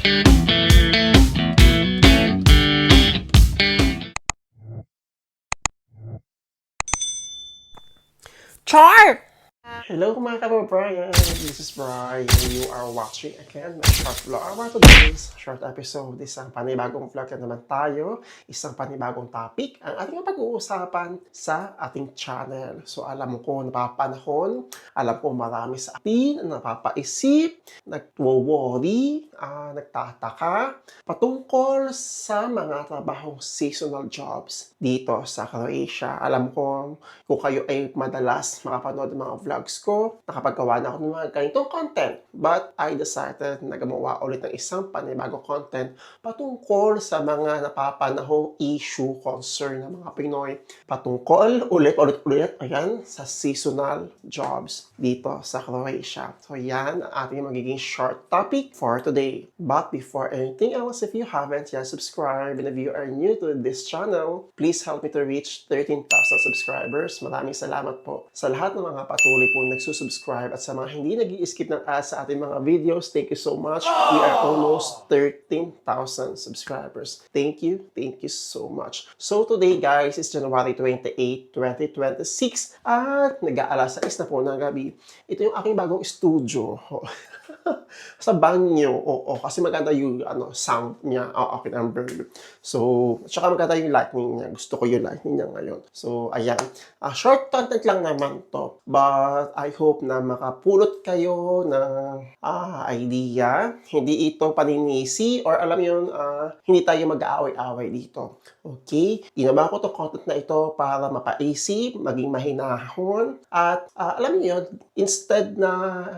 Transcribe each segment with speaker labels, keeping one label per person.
Speaker 1: Char! Hello mga kababayan, this is Brian and you are watching again my short vlog. About today's short episode, isang panibagong vlog na naman tayo, isang panibagong topic ang ating pag-uusapan sa ating channel. So alam ko napapanahon, alam ko marami sa atin ang napapaisip, nagwo-worry, nagtataka patungkol sa mga trabahong seasonal jobs dito sa Croatia. Alam ko kung kayo ay madalas makapanood ng mga vlogs ko, nakapagawa na ako ng mga ganitong content. But I decided na gumawa ulit ng isang panibagong content patungkol sa mga napapanahong issue, concern ng mga Pinoy patungkol ulit, ayan, sa seasonal jobs dito sa Croatia. So yan ang ating magiging short topic for today. But before anything else, if you haven't yet subscribed and if you are new to this channel, please help me to reach 13,000 subscribers. Maraming salamat po sa lahat ng mga patuloy po nagsusubscribe at sa mga hindi nag-i-skip ng ads sa ating mga videos. Thank you so much. We are almost 13,000 subscribers. Thank you so much. So today guys is January 28, 2026 at nag-aalas 6 na po ng gabi. Ito yung aking bagong studio. Sa banyo, kasi maganda yung sound niya, okay, number. So, tsaka maganda yung lightning niya. Gusto ko yung lightning niya ngayon. So, ayan. Short content lang naman to. But, I hope na makapulot kayo ng idea. Hindi ito paninisi or alam yun, hindi tayo mag-aaway-aaway dito. Okay? Ginawa ko to content na ito para mapaisip, maging mahinahon, at alam niyo yun, instead na,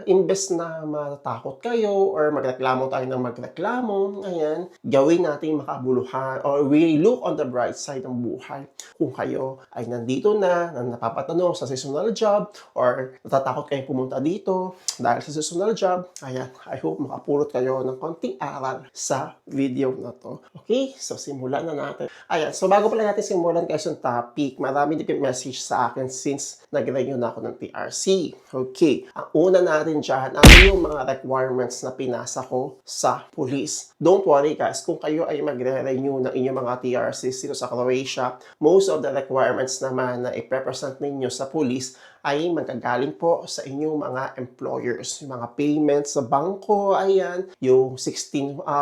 Speaker 1: imbes na matakot kayo or magreklamo tayo ng magreklamo, ayan, gawin natin makabuluhan or we look on the bright side ng buhay. Kung kayo ay nandito na napapatanong sa seasonal job or natatakot kayong pumunta dito dahil sa seasonal job, ayan, I hope makapulot kayo ng konting aral sa video na to. Okay? So, simulan na natin. Ayan, so bago pala natin simulan guys yung topic, marami din message sa akin since nag-renew na ako ng TRC. Okay, ang una natin dyan, ano yung mga requirements na pinasa ko sa police. Don't worry guys, kung kayo ay magre-renew ng inyong mga TRCs dito sa Croatia, most of the requirements naman na i-represent ninyo sa police ay magagaling po sa inyong mga employers. Yung mga payments sa bangko, ayan, yung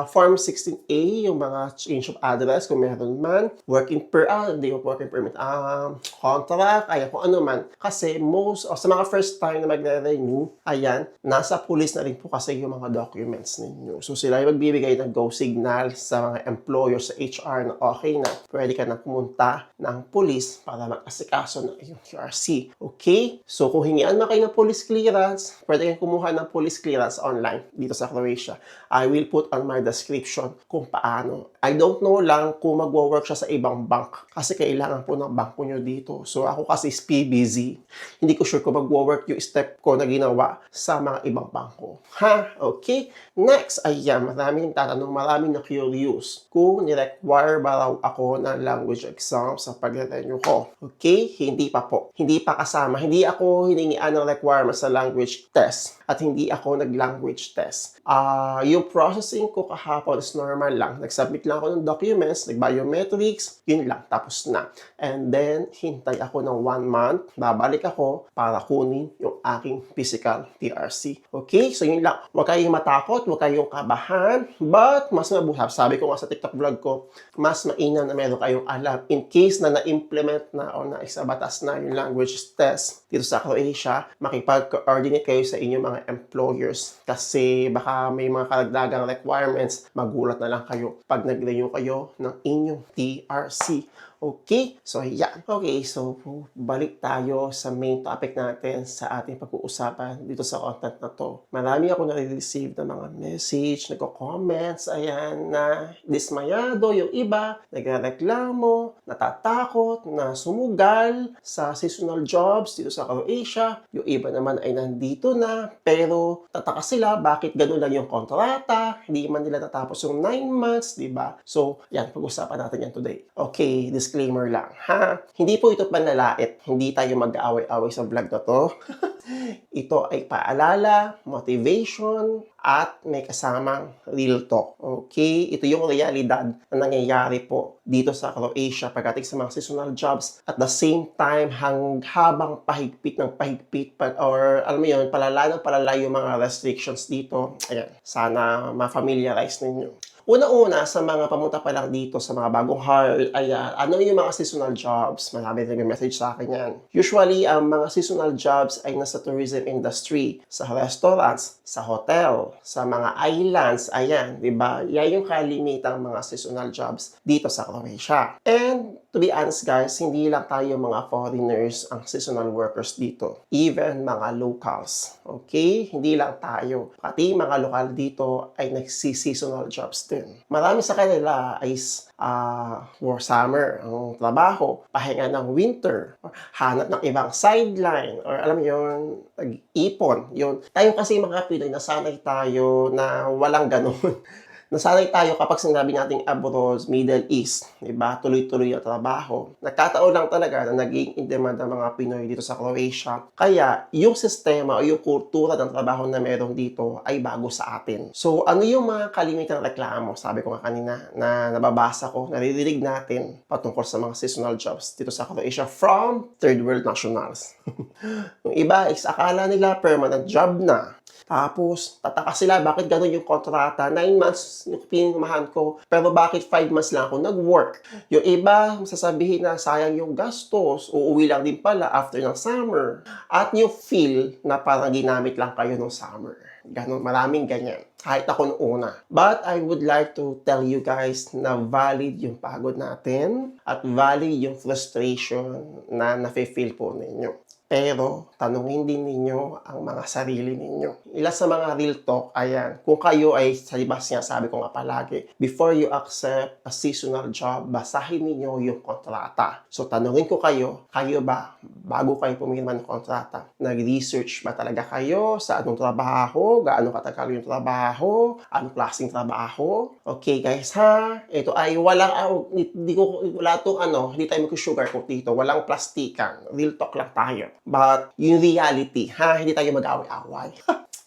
Speaker 1: Form 16A, yung mga change of address kung meron man, working permit, contract, ayan, kung ano man. Kasi sa mga first time na magre-renew, ayan, nasa police na rin po kasi yung mga documents ninyo. So sila yung magbibigay ng go signal sa mga employers sa HR na okay na, pwede ka na pumunta ng police para mag-asikaso ng iyong TRC. Okay? So, kung hingian na kayo ng police clearance, pwede kayong kumuha ng police clearance online dito sa Croatia. I will put on my description kung paano. I don't know lang kung magwo-work siya sa ibang bank kasi kailangan po ng banko nyo dito. So, ako kasi is PBZ. Hindi ko sure kung magwo-work yung step ko na ginawa sa mga ibang banko. Okay? Next, ayan, maraming tatanong, maraming na curious kung ni-require ba raw ako ng language exam sa pag-renew ko. Okay? Hindi pa po. Hindi pa kasama. Hindi ako hiningian ng requirements sa language test at hindi ako nag-language test. Yung processing ko kahapon is normal lang. Nag-submit lang ako ng documents, nag-biometrics, yun lang, tapos na. And then, hintay ako ng 1 month, babalik ako para kunin yung aking physical TRC. Okay? So, yun lang. Huwag kayong matakot, huwag kayong kabahan, but mas mabuhay. Sabi ko nga sa TikTok vlog ko, mas mainam na meron kayong alam in case na na-implement na o na-isabatas na yung language test dito sa Croatia, makipag-coordinate kayo sa inyong mga employers kasi baka may mga karagdagang requirements, magulat na lang kayo pag nag-renew kayo ng inyong TRC. Okay? So, yan. Okay, so balik tayo sa main topic natin sa ating pag-uusapan dito sa content na to. Marami ako nare-receive ng mga message, nagko-comments, ayan, na dismayado yung iba, nagreklamo, natatakot, na sumugal sa seasonal jobs dito sa Croatia. Yung iba naman ay nandito na, pero tataka sila, bakit ganun lang yung kontrata, hindi man nila natapos yung 9 months, di ba? So, yan, pag-usapan natin yan today. Okay, this disclaimer lang, ha? Hindi po ito panlalait. Hindi tayo mag-aaway-away sa vlog na to. Ito ay paalala, motivation, at may kasamang real talk. Okay? Ito yung realidad na nangyayari po dito sa Croatia pagdating sa mga seasonal jobs. At the same time, habang pahigpit ng pahigpit, or alam mo yun, palala ng palala yung mga restrictions dito. Ayan, sana ma-familiarize ninyo. Una-una, sa mga pamunta pa lang dito, sa mga bagong hire, ayan, ano yung mga seasonal jobs? Marami nag-message sa akin yan. Usually, ang mga seasonal jobs ay nasa tourism industry, sa restaurants, sa hotel, sa mga islands, ayan, di ba? Yan yung kalimitang mga seasonal jobs dito sa Croatia. And to be honest guys, hindi lang tayo mga foreigners ang seasonal workers dito. Even mga locals. Okay? Hindi lang tayo. Pati mga lokal dito ay nagsi-seasonal jobs din. Marami sa kanila ay for summer ang trabaho, pahinga ng winter, or hanap ng ibang sideline, or alam mo yun, nag-ipon. Yun. Tayo kasi mga Pinoy, nasanay tayo na walang ganun. Nasanay tayo kapag sinabi nating abroad, Middle East, diba? Tuloy-tuloy ang trabaho. Nagkataon lang talaga na naging in-demand ang mga Pinoy dito sa Croatia. Kaya, yung sistema o yung kultura ng trabaho na meron dito ay bago sa atin. So, ano yung mga kalimitang reklamo? Sabi ko nga kanina na nababasa ko, naririnig natin patungkol sa mga seasonal jobs dito sa Croatia from third world nationals. Yung iba, akala nila permanent job na. Tapos, tataka sila, bakit gano'n yung kontrata? 9 months yung pinumahan ko, pero bakit 5 months lang ako nag-work? Yung iba, sasabihin na sayang yung gastos, uuwi lang din pala after ng summer. At yung feel na parang ginamit lang kayo ng summer. Ganon, maraming ganyan. Kahit ako noong una. But I would like to tell you guys na valid yung pagod natin at valid yung frustration na nafe-feel po ninyo. Pero, tanungin din ninyo ang mga sarili ninyo. Ilan sa mga real talk, ayan, kung kayo ay, sa iba sinasabi ko nga palagi, before you accept a seasonal job, basahin ninyo yung kontrata. So, tanungin ko kayo ba, bago kayo pumirma ng kontrata, nag-research ba talaga kayo sa anong trabaho, gaano katagal yung trabaho, anong klaseng trabaho? Okay guys ha, ito ay hindi tayo mag-sugarcoat dito, walang plastikan, real talk lang tayo. But, yung reality, hindi tayo mag-away-away.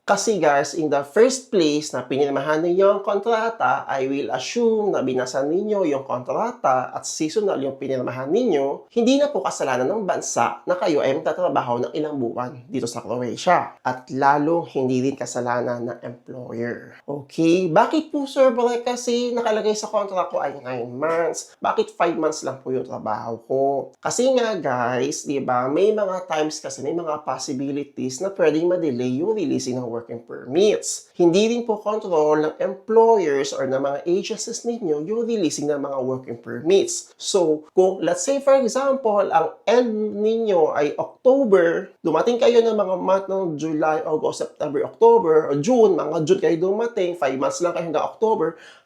Speaker 1: Kasi guys, in the first place na pinirmahan ninyo ang kontrata, I will assume na binasa ninyo yung kontrata at seasonal yung pinirmahan ninyo, hindi na po kasalanan ng bansa na kayo ay magtatrabaho ng ilang buwan dito sa Croatia. At lalo, hindi rin kasalanan ng employer. Okay? Bakit po sir? Kasi nakalagay sa kontrata ko ay 9 months. Bakit 5 months lang po yung trabaho ko? Kasi nga guys, di ba, may mga times kasi, may mga possibilities na pwedeng ma-delay yung releasing ng working permits. Hindi rin po control ng employers or ng mga agencies ninyo yung releasing ng mga working permits. So, kung let's say for example, ang end ninyo ay October, dumating kayo ng mga month ng July, August, September, October, o June, mga June kayo dumating, 5 months lang kayo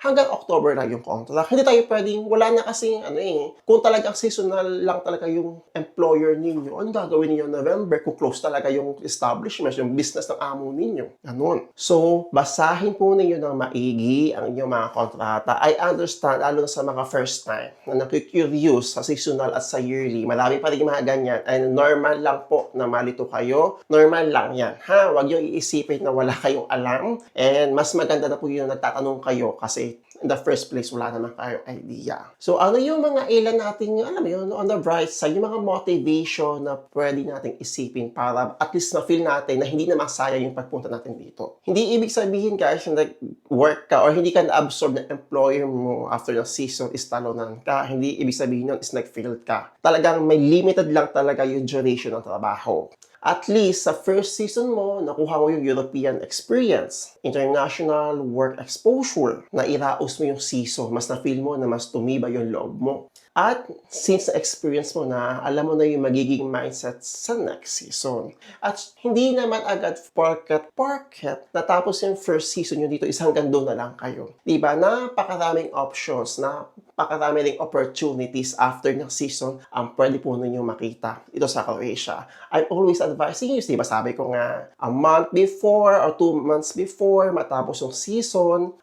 Speaker 1: hanggang October lang yung contract. Hindi tayo pwedeng, wala na kasi, kung talagang seasonal lang talaga yung employer ninyo, ano gagawin ninyo November kung close talaga yung establishment, yung business ng amo ninyo? Ganun. So, basahin po ninyo ng maigi ang inyong mga kontrata. I understand, lalo sa mga first time, na nakikurious sa seasonal at sa yearly. Marami pa rin mga ganyan. And normal lang po na malito kayo. Normal lang yan. Huwag yung iisipin na wala kayong alam. And mas maganda na po yung nagtatanong kayo kasi in the first place, wala naman kayong idea. So, ano yung mga ilan natin, alam mo yun, on the bright side, yung mga motivation na pwede nating isipin para at least na-feel natin na hindi na masaya yung pagpunta natin dito. Hindi ibig sabihin, guys, na nag-work ka or hindi ka na-absorb ng employer mo after the season is talonan ka. Hindi ibig sabihin yun is nag-failed ka. Talagang may limited lang talaga yung duration ng trabaho. At least, sa first season mo, nakuha mo yung European experience, international work exposure, na iraos mo yung season, mas na-feel mo na mas tumibay yung loob mo. At since na-experience mo na, alam mo na yung magiging mindset sa next season. At hindi naman agad porket natapos yung first season nyo dito, isang hanggang doon na lang kayo. Diba? Napakaraming options, napakaraming opportunities after ng season ang pwede po ninyo makita ito sa Croatia. I'm always advising you, diba? Sabi ko nga, a month before or 2 months before matapos yung season,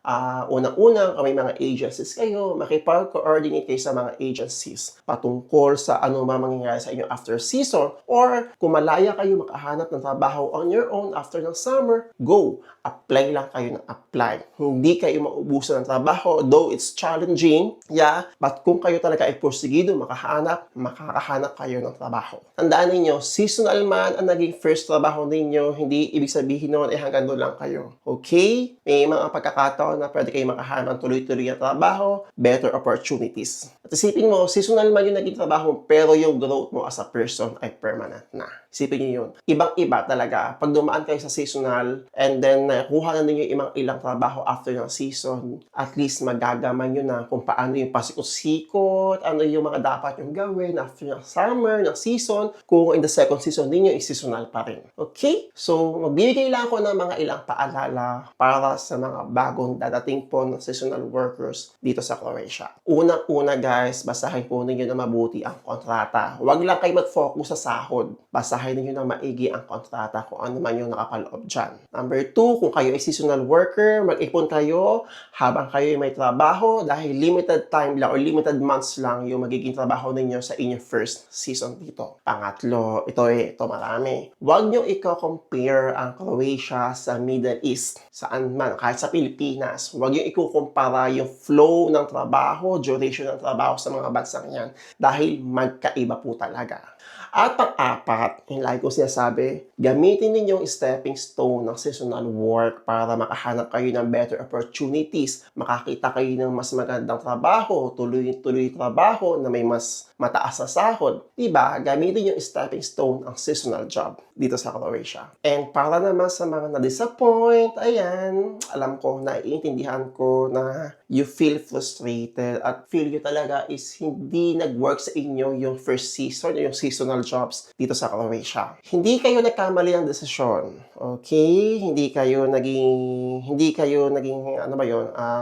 Speaker 1: unang-unang may mga agencies kayo, makipag-coordinate kayo sa mga agencies agencies patungkol sa ano mangyayari sa inyo after season, or kung malaya kayo makahanap ng trabaho on your own after ng summer, go! Apply lang kayo ng apply. Hindi kayo maubusan ng trabaho, though it's challenging, yeah, but kung kayo talaga ay porsigido makakahanap kayo ng trabaho. Tandaan ninyo, seasonal man ang naging first trabaho ninyo, hindi ibig sabihin noon hanggang doon lang kayo. Okay? May mga pagkakataon na pwede kayo makahanap ng tuloy-tuloy na trabaho, better opportunities. At isipin mo, seasonal man yung naging trabaho, pero yung growth mo as a person ay permanent na. Isipin nyo yun. Ibang-iba talaga. Pag dumaan kayo sa seasonal, and then nakuha na ninyo ilang trabaho after ng season, at least magagaman nyo na kung paano yung pasikot-sikot, ano yung mga dapat yung gawin after ng summer, ng season, kung in the second season ninyo is seasonal pa rin. Okay? So, magbibigay lang ako ng mga ilang paalala para sa mga bagong dadating po ng seasonal workers dito sa Croatia. Unang-una guys, basahin po ninyo na mabuti ang kontrata. Huwag lang kayo mag-focus sa sahod. Basahin ninyo na maigi ang kontrata kung ano man yung nakapaloob dyan. Number 2, kung kayo ay seasonal worker, mag-ipon kayo habang kayo ay may trabaho dahil limited time lang or limited months lang yung magiging trabaho ninyo sa inyong first season dito. Pangatlo, ito marami. Huwag nyo i-compare ang Croatia sa Middle East. Saan man, kahit sa Pilipinas. Huwag nyo ikukumpara yung flow ng trabaho, duration ng trabaho sa mga bansang yan dahil magkaiba po talaga. At pang-apat, yung lagi ko sinasabi, gamitin ninyong stepping stone ng seasonal work para makahanap kayo ng better opportunities, makakita kayo ng mas magandang trabaho, tuloy-tuloy trabaho na may mas mataas na sahod. Diba? Gamitin yung stepping stone ang seasonal job dito sa Croatia. And para naman sa mga na-disappoint, ayan, alam ko, naiintindihan ko na you feel frustrated at feel nyo talaga is hindi nag-work sa inyo yung first season, yung seasonal jobs dito sa Croatia. Hindi kayo nagkamali ng desisyon. Okay? Hindi kayo naging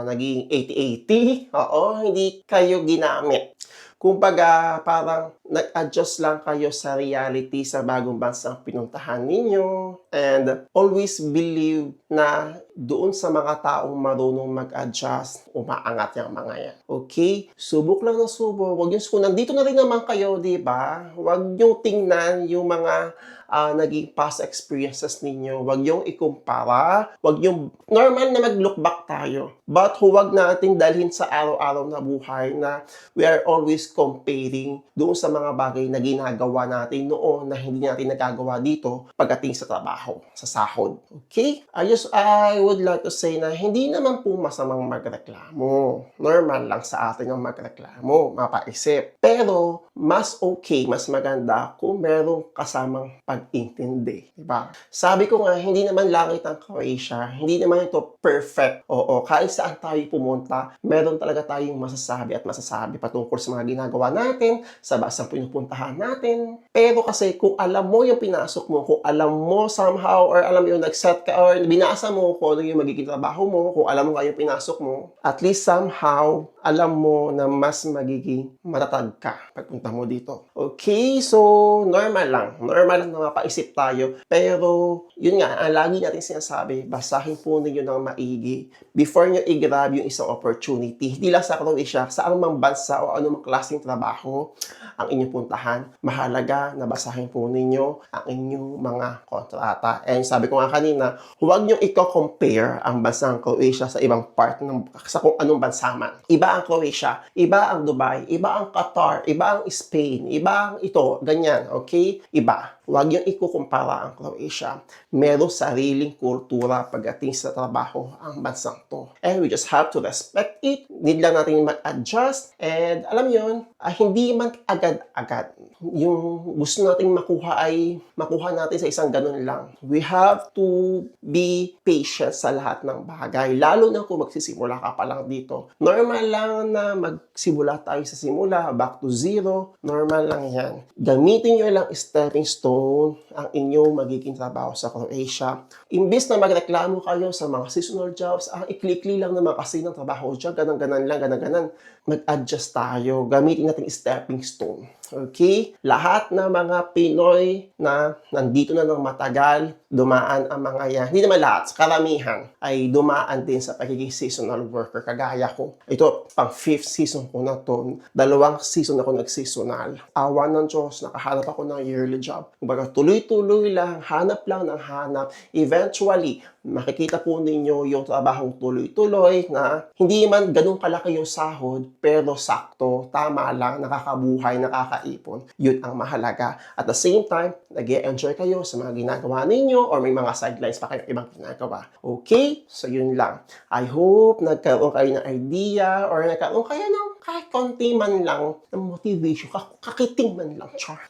Speaker 1: naging 80-80. Oo, hindi kayo ginamit. Kumbaga, parang nag-adjust lang kayo sa reality sa bagong bansang pinuntahan ninyo. And always believe na doon sa mga taong marunong mag-adjust, umaangat yung mga yan. Okay? Subok lang ng subok. Huwag yung kung nandito na rin naman kayo, di ba? Huwag yung tingnan yung mga naging past experiences ninyo. Huwag yung ikumpara. Huwag yung normal na mag-look back tayo. But huwag natin dalhin sa araw-araw na buhay na we are always comparing doon sa mga bagay na ginagawa natin noon na hindi natin nagagawa dito pagdating sa trabaho, sa sahod. Okay? I would like to say na hindi naman po masamang magreklamo. Normal lang sa atin ang magreklamo, mapaisip. Pero mas okay, mas maganda kung merong kasamang pag-intindi. Diba? Sabi ko nga, hindi naman langit ang Croatia. Hindi naman ito perfect. Oo, kahit saan tayo pumunta, meron talaga tayong masasabi patungkol sa mga ginagawa natin, sa basang pinupuntahan natin. Pero kasi kung alam mo yung pinasok mo, kung alam mo somehow, or alam mo yung nag-set ka, or binasa mo kung ano yung magiging trabaho mo, kung alam mo nga yung pinasok mo, at least somehow, alam mo na mas magiging matatag ka pagpunta mo dito. Okay, so normal lang na mapaisip tayo. Pero yun nga, ang lagi natin sinasabi, basahin po ninyo ng maigi before nyo i-grab yung isang opportunity. Hindi lang sa Croatia, sa anumang bansa o anumang klaseng trabaho ang inyong puntahan, mahalaga na basahin po ninyo ang inyong mga kontrata. And sabi ko nga kanina, huwag nyo i-compare ang bansang Croatia sa ibang part sa kung anong bansa man. Iba ang Croatia, iba ang Dubai, iba ang Qatar, iba ang Spain, iba ang ito, ganyan, okay? Iba. Huwag yung ikukumpara ang Croatia. Merong sariling kultura pagdating sa trabaho ang bansang to. And we just have to respect it. Need lang natin mag-adjust. And alam yun, hindi man agad-agad. Yung gusto nating makuha natin sa isang ganun lang. We have to be patient sa lahat ng bagay. Lalo na kung magsisimula ka pa lang dito. Normal lang na magsimula tayo sa simula, back to zero. Normal lang yan. Gamitin nyo lang stepping stone ang inyong magiging trabaho sa Croatia. Imbis na magreklamo kayo sa mga seasonal jobs, ikli-kli lang naman kasi ng trabaho dyan, ganan-ganan lang, ganan-ganan. Mag-adjust tayo, gamitin natin stepping stone. Okay? Lahat ng mga Pinoy na nandito na ng matagal, dumaan ang mga yan. Hindi naman lahat, karamihan ay dumaan din sa pagiging seasonal worker. Kagaya ko. Ito, pang 5th season ko na to. 2 season ako nag-seasonal. Awa ng Diyos, nakahanap ako ng yearly job. Kumbaga, tuloy-tuloy lang, hanap lang ng hanap. Eventually, makikita po ninyo yung trabahong tuloy-tuloy na hindi man ganun kalaki yung sahod, pero sakto, tama lang, nakakabuhay, nakakaipon. Yun ang mahalaga. At the same time, nag-e-enjoy kayo sa mga ginagawa ninyo or may mga sidelines pa kayong ibang ginagawa. Okay? So yun lang. I hope nagkaroon kayo ng idea or nagkaroon kayo ng kahit konti man lang ng motivation, kakiting man lang, char.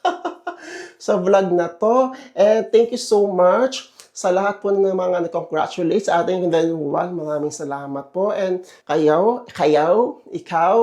Speaker 1: Sa vlog na to. And thank you so much sa lahat po ng mga nag-congratulate sa ating renewal. Maraming salamat po. And ikaw,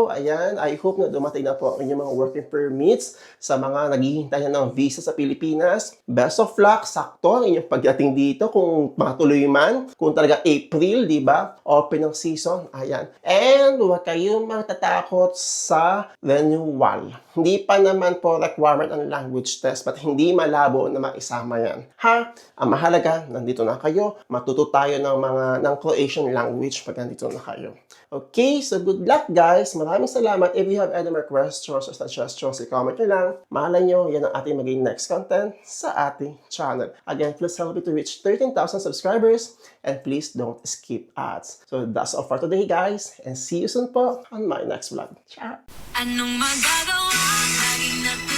Speaker 1: ayan, I hope na dumating na po ang inyong mga working permits sa mga naghihintay na ng visa sa Pilipinas. Best of luck, sakto ang inyong pagdating dito kung matuloy man. Kung talaga April, di ba? Open ng season, ayan. And huwag kayong matatakot sa renewal. Hindi pa naman po requirement ang language test but hindi malabo na maisama yan. Ha? Ang mahalaga, nandito na kayo. Matuto tayo ng Croatian language pag nandito na kayo. Okay, so good luck guys. Maraming salamat. If you have any more questions or suggestions, i-comment nyo lang. Malay nyo, yan ang ating maging next content sa ating channel. Again, please help me to reach 13,000 subscribers and please don't skip ads. So that's all for today guys and see you soon po on my next vlog. Ciao!
Speaker 2: Anong magagawa? Laging natutunan.